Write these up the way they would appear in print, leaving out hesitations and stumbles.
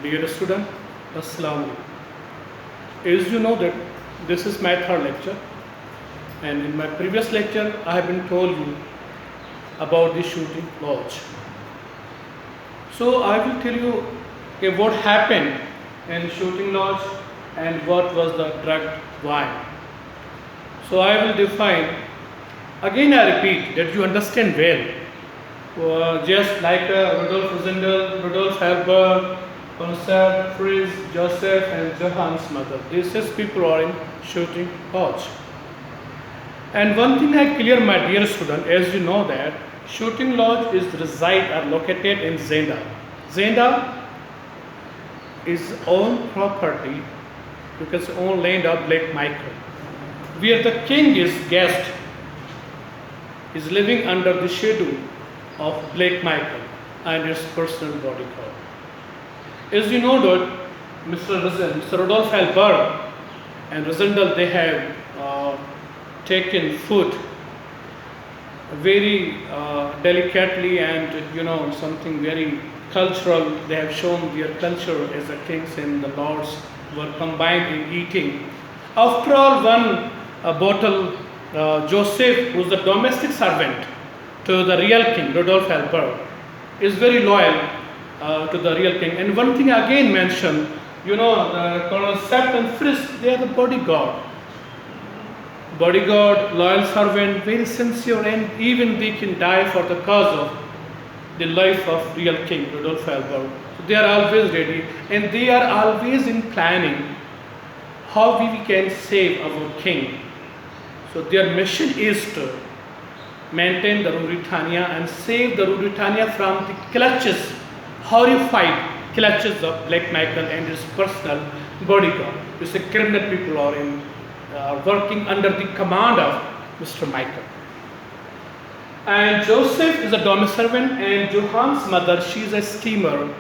Dear student, Assalamu alaikum. As you know that this is my third lecture, and in my previous lecture I have been told you about the shooting lodge. So I will tell you what happened in shooting lodge and what was the drug wine. So I will define. Again I repeat that you understand well. Just like Rudolf Zenda, Rudolf Helber, Concert, Fritz, Joseph, and Johan's mother. These six people are in shooting lodge. And one thing I clear, my dear student, as you know that shooting lodge is reside are located in Zenda. Zenda is own property, you can say own land of Blake Michael, where the king is guest, is living under the shadow of Blake Michael and his personal bodyguard. As you know that Mr. Rudolf Helberg and Rosendal, they have taken food very delicately and something very cultural. They have shown their culture as the kings and the lords were combined in eating. After all, one bottle, Joseph, who is the domestic servant to the real king, Rudolf Helberg, is very loyal to the real king. And one thing again mentioned, the Colonel Sept and Frisk, they are the bodyguard. Bodyguard, loyal servant, very sincere, and even they can die for the cause of the life of real king, Rudolf Helberg. So they are always ready, and they are always in planning how we can save our king. So their mission is to maintain the Ruritania and save the Ruritania from the clutches, horrified clutches of Blake Michael and his personal bodyguard. You see, criminal people are working under the command of Mr. Michael. And Joseph is a domestic servant, and Johan's mother, she is a steamer.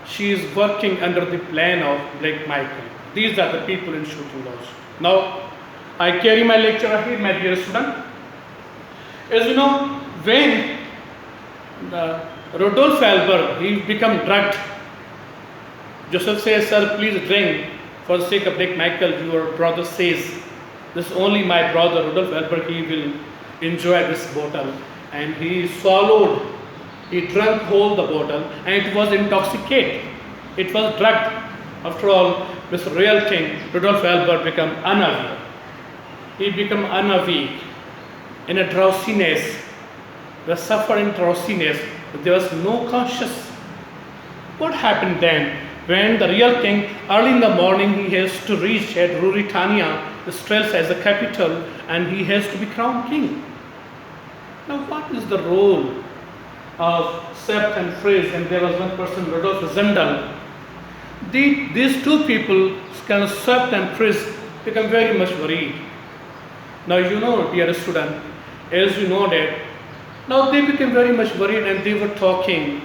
She is working under the plan of Blake Michael. These are the people in shooting lodge. Now, I carry my lecture ahead, my dear student. As you know, when Rudolf Helberg, he become drugged, Joseph says, "Sir, please drink for the sake of Blake Michael." Your brother says, "This is only my brother, Rudolf Helberg, he will enjoy this bottle." And he swallowed, he drank whole the bottle, and it was intoxicated. It was drugged. After all, Mr. Real King, Rudolf Helberg, became unaware. He became unawake, in a drowsiness, the suffering drowsiness, there was no conscious. What happened then? When the real king, early in the morning, he has to reach at Ruritania, the Strels as the capital, and he has to be crowned king. Now, what is the role of Sept and Fritz? And there was one person, Rudolf Zendal. These two people, Sept and Fritz, become very much worried. Now, dear student, as you know that, now they became very much worried, and they were talking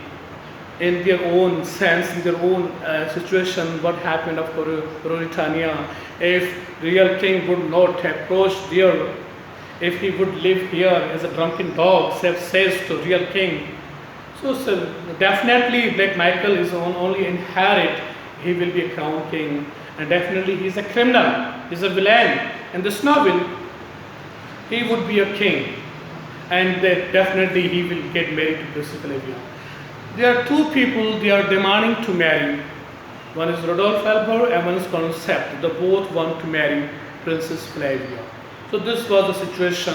in their own sense, in their own situation, what happened of Ruritania, if real king would not approach there, if he would live here as a drunken dog, says to real king. So definitely Blake Michael is only inherit, he will be a crown king, and definitely he is a criminal, he is a villain. In this novel, he would be a king, and definitely he will get married to Princess Flavia. There are two people they are demanding to marry. One is Rudolf Helberg and one is Colonel Sept. They both want to marry Princess Flavia. So this was the situation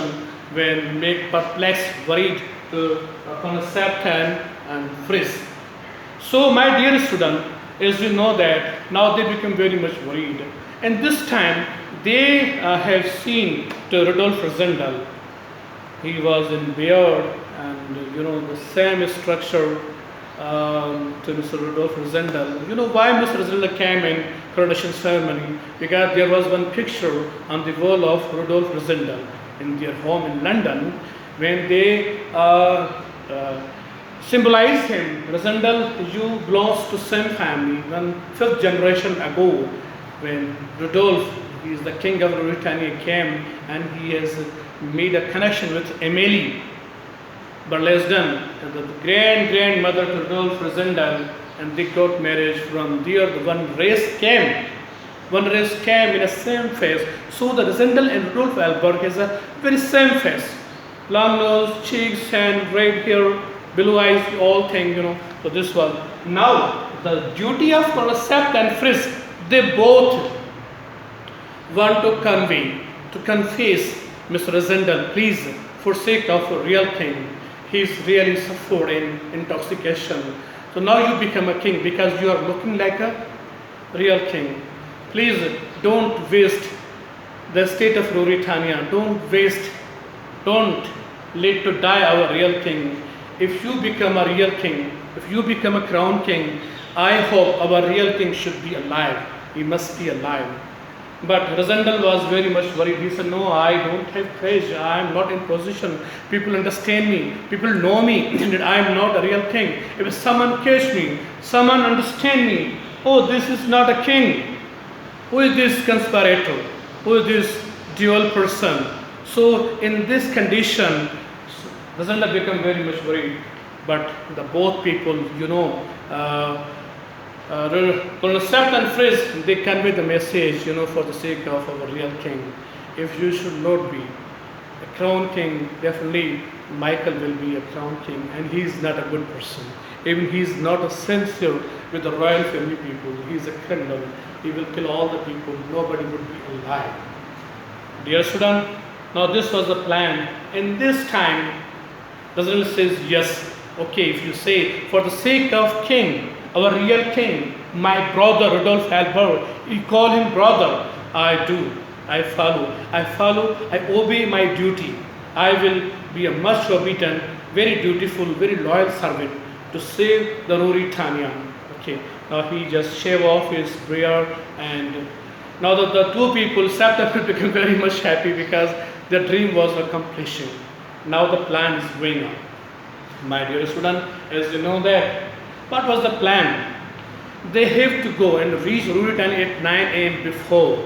when make perplexed, worried to Colonel Sept and Fritz. So my dear student, as you know that now they become very much worried. And this time they have seen to Rudolf Rosendal. He was in beard and the same structure to Mr. Rudolf Rosendal. You know why Mr. Rosendal came in coronation ceremony? Because there was one picture on the wall of Rudolf Rosendal in their home in London when they symbolize him. Rosendal, you belongs to same family. One fifth generation ago, when Rudolf, he is the king of Ruritania, came and he has made a connection with Emily Burlesdon, the grandmother to Rudolf Zenda, and they got marriage. From there, the one race came. One race came in a same face. So the Zendel and Rudolf Alberg has a very same face. Long nose, cheeks, and red hair, blue eyes, all thing, So this was. Now, the duty of Colonel Sept and Frisk, they both want to convey, to confess Mr. Zendel, please, for sake of a real king, he is really suffered in intoxication. So now you become a king because you are looking like a real king. Please don't waste the state of Ruritania. Don't let to die our real king. If you become a real king, if you become a crown king, I hope our real king should be alive. He must be alive. But Zendel was very much worried. He said, no, I don't have courage. I am not in position. People understand me. People know me that I am not a real king. If someone catch me, someone understand me. Oh, this is not a king. Who is this conspirator? Who is this dual person? So in this condition, Zendel became very much worried. But the both people, Colonel Sept and Frisk, they convey the message, for the sake of our real king. If you should not be a crown king, definitely Michael will be a crown king, and he is not a good person. Even he is not a sincere with the royal family people. He is a criminal. He will kill all the people. Nobody would be alive. Dear student, now this was the plan. In this time, the Zendel says, yes, okay, if you say, for the sake of king, our real king, my brother Rudolf Alberg, you call him brother. I do. I follow. I obey my duty. I will be a much obedient, very dutiful, very loyal servant to save the Ruritania. Okay. Now he just shave off his beard, and now the two people, Sept became very much happy because their dream was accomplishing. Now the plan is going on. My dear student, as you know that, what was the plan? They have to go and reach Ruritania at 9 a.m. before,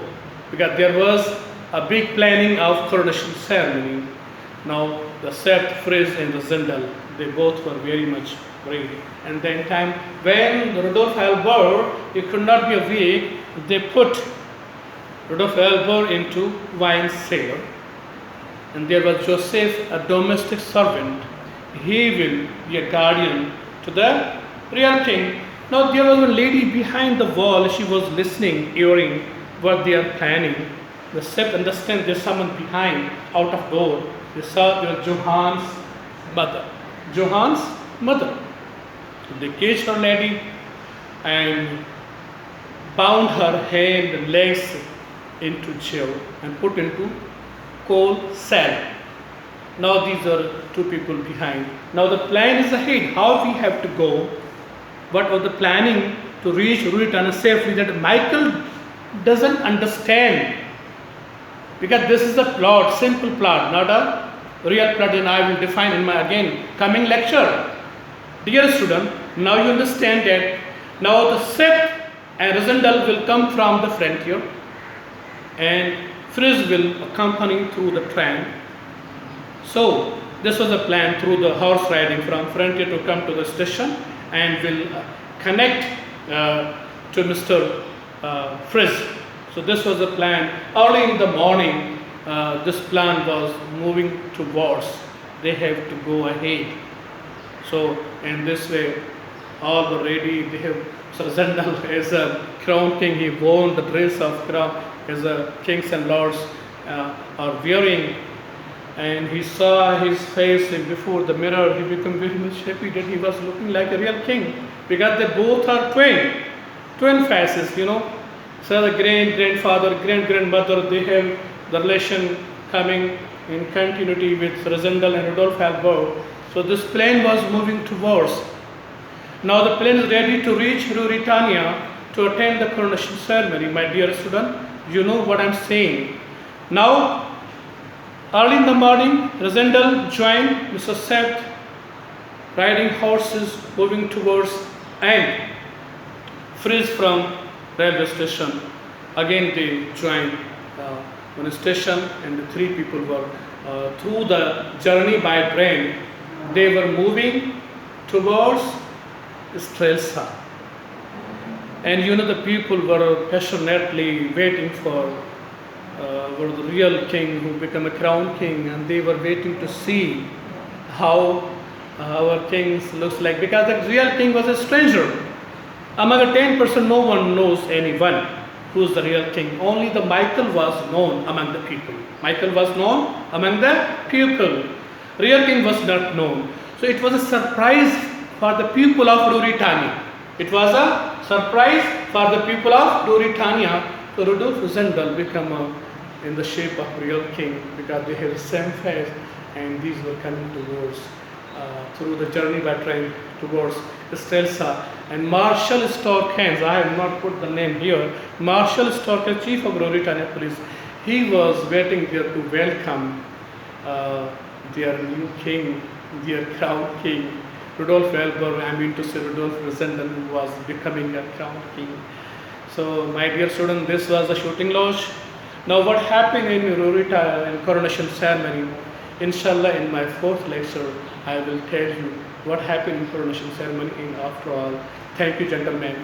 because there was a big planning of coronation ceremony. Now the Sept, Frisk and the Zendel, they both were very much ready. And then time when Rudolf Alberg, he could not be awake, they put Rudolf Alberg into wine cellar. And there was Joseph, a domestic servant. He will be a guardian to the real king. Now there was a lady behind the wall. She was listening, hearing what they are planning. The Sept understand there's someone behind, out of door. They saw there was Johann's mother. Johann's mother. They caged her lady and bound her hand and legs into jail and put into coal cell. Now these are two people behind. Now the plan is ahead. How we have to go? What was the planning to reach Ruritania safely? That Michael doesn't understand, because this is a plot, simple plot, not a real plot, and I will define in my again coming lecture. Dear student, now you understand that now the Sept and Zendel will come from the frontier, and Frisk will accompany through the train. So this was a plan through the horse riding from frontier to come to the station, and will connect to Mr. Frisk. So this was the plan. Early in the morning, this plan was moving towards. They have to go ahead. So in this way, all were ready. They have Sir Zendel as a crown king. He wore the dress of crown as a kings and lords are wearing. And he saw his face before the mirror. He became very much happy that he was looking like a real king, because they both are twin faces, So the grandfather, grandmother, they have the relation coming in continuity with Zendel and Rudolf Alberg. So this plane was moving towards. Now the plane is ready to reach Ruritania to attend the coronation ceremony. My dear student, you know what I'm saying. Now, early in the morning, Zendel joined Mr. Sept, riding horses, moving towards, and Frisk from railway station. Again they joined one station, and the three people were through the journey by train. They were moving towards Strelsa. And you know, the people were passionately waiting for the real king who became a crown king, and they were waiting to see how our king looks like, because the real king was a stranger. Among the 10%, no one knows anyone who's the real king. Only the Michael was known among the people. Michael was known among the people. Real king was not known. So it was a surprise for the people of Ruritania. It was a surprise for the people of Ruritania. So Rudolf Zenda became in the shape of real king, because they have the same face, and these were coming towards through the journey by train towards Strelsa. And Marshal Storkens, I have not put the name here, Marshal Storkens, chief of Ruritania police, he was waiting there to welcome their new king, their crown king, Rudolf Elber, I mean to say Rudolf Zenda, who was becoming a crown king. So my dear student, this was the shooting lodge. Now what happened in Rurita in coronation ceremony? Inshallah, in my fourth lecture, I will tell you what happened in coronation ceremony. In after all, thank you, gentlemen.